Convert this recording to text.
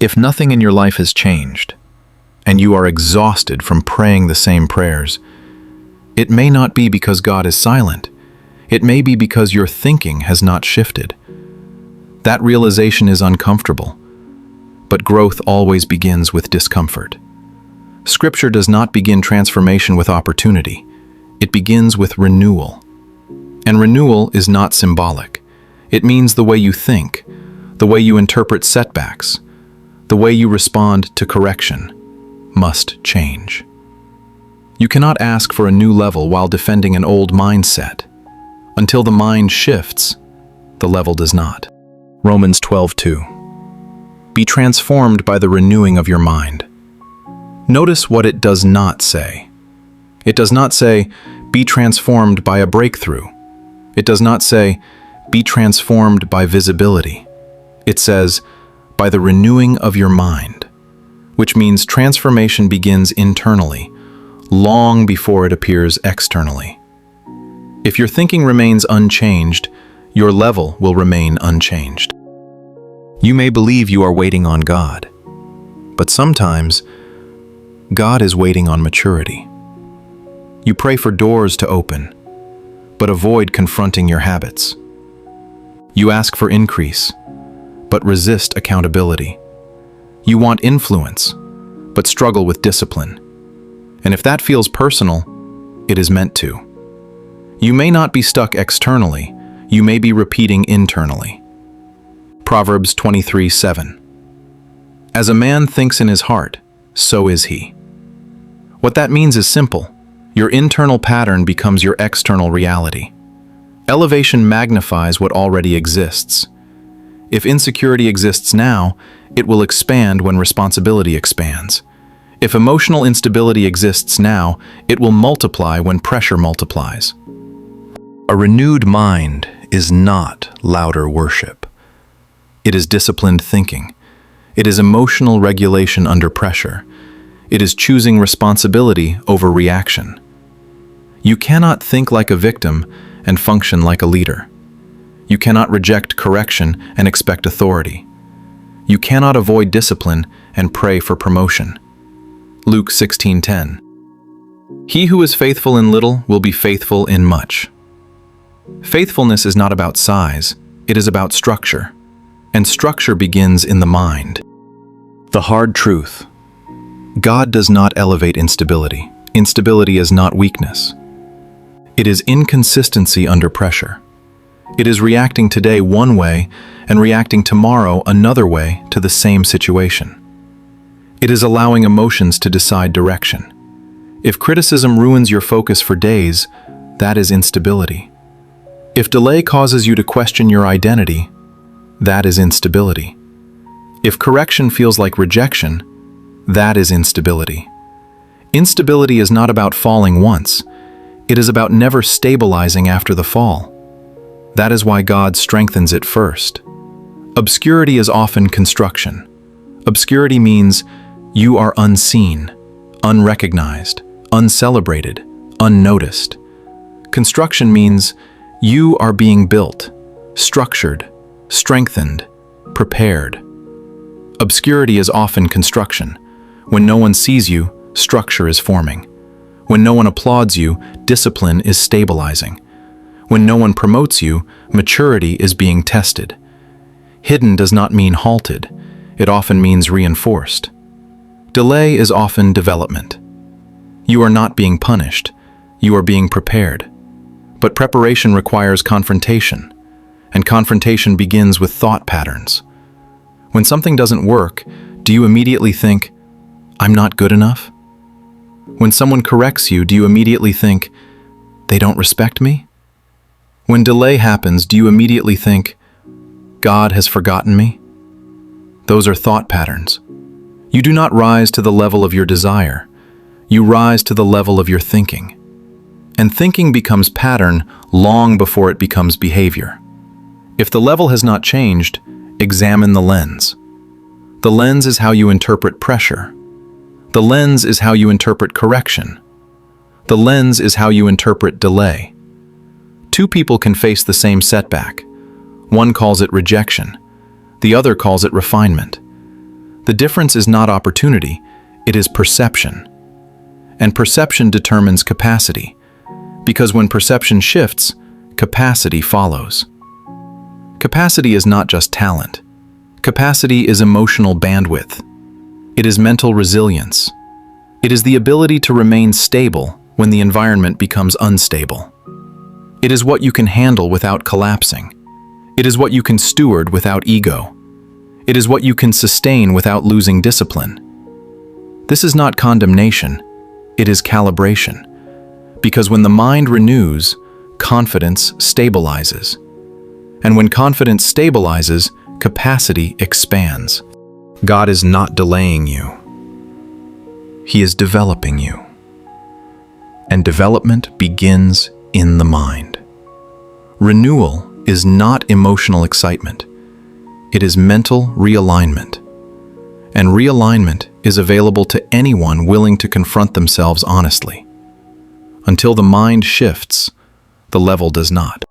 If nothing in your life has changed, and you are exhausted from praying the same prayers, it may not be because God is silent. It may be because your thinking has not shifted. That realization is uncomfortable, but growth always begins with discomfort. Scripture does not begin transformation with opportunity. It begins with renewal. And renewal is not symbolic. It means the way you think, the way you interpret setbacks, the way you respond to correction must change. You cannot ask for a new level while defending an old mindset. Until the mind shifts, the level does not. Romans 12:2. Be transformed by the renewing of your mind. Notice what it does not say. It does not say, be transformed by a breakthrough. It does not say, be transformed by visibility. It says, by the renewing of your mind, which means transformation begins internally, long before it appears externally. If your thinking remains unchanged, your level will remain unchanged. You may believe you are waiting on God, but sometimes God is waiting on maturity. You pray for doors to open, but avoid confronting your habits. You ask for increase, but resist accountability. You want influence, but struggle with discipline. And if that feels personal, it is meant to. You may not be stuck externally, you may be repeating internally. Proverbs 23:7. As a man thinks in his heart, so is he. What that means is simple. Your internal pattern becomes your external reality. Elevation magnifies what already exists. If insecurity exists now, it will expand when responsibility expands. If emotional instability exists now, it will multiply when pressure multiplies. A renewed mind is not louder worship. It is disciplined thinking. It is emotional regulation under pressure. It is choosing responsibility over reaction. You cannot think like a victim and function like a leader. You cannot reject correction and expect authority. You cannot avoid discipline and pray for promotion. Luke 16:10. He who is faithful in little will be faithful in much. Faithfulness is not about size, it is about structure. And structure begins in the mind. The hard truth. God does not elevate instability. Instability is not weakness. It is inconsistency under pressure. It is reacting today one way and reacting tomorrow another way to the same situation. It is allowing emotions to decide direction. If criticism ruins your focus for days, that is instability. If delay causes you to question your identity, that is instability. If correction feels like rejection, that is instability. Instability is not about falling once. It is about never stabilizing after the fall. That is why God strengthens it first. Obscurity is often construction. Obscurity means you are unseen, unrecognized, uncelebrated, unnoticed. Construction means you are being built, structured, strengthened, prepared. Obscurity is often construction. When no one sees you, structure is forming. When no one applauds you, discipline is stabilizing. When no one promotes you, maturity is being tested. Hidden does not mean halted. It often means reinforced. Delay is often development. You are not being punished. You are being prepared. But preparation requires confrontation, and confrontation begins with thought patterns. When something doesn't work, do you immediately think, I'm not good enough? When someone corrects you, do you immediately think, they don't respect me? When delay happens, do you immediately think, God has forgotten me? Those are thought patterns. You do not rise to the level of your desire. You rise to the level of your thinking. And thinking becomes pattern long before it becomes behavior. If the level has not changed, examine the lens. The lens is how you interpret pressure. The lens is how you interpret correction. The lens is how you interpret delay. Two people can face the same setback. One calls it rejection. The other calls it refinement. The difference is not opportunity, it is perception. And perception determines capacity, because when perception shifts, capacity follows. Capacity is not just talent. Capacity is emotional bandwidth. It is mental resilience. It is the ability to remain stable when the environment becomes unstable. It is what you can handle without collapsing. It is what you can steward without ego. It is what you can sustain without losing discipline. This is not condemnation, it is calibration. Because when the mind renews, confidence stabilizes. And when confidence stabilizes, capacity expands. God is not delaying you. He is developing you. And development begins in the mind. Renewal is not emotional excitement. It is mental realignment. And realignment is available to anyone willing to confront themselves honestly. Until the mind shifts, the level does not.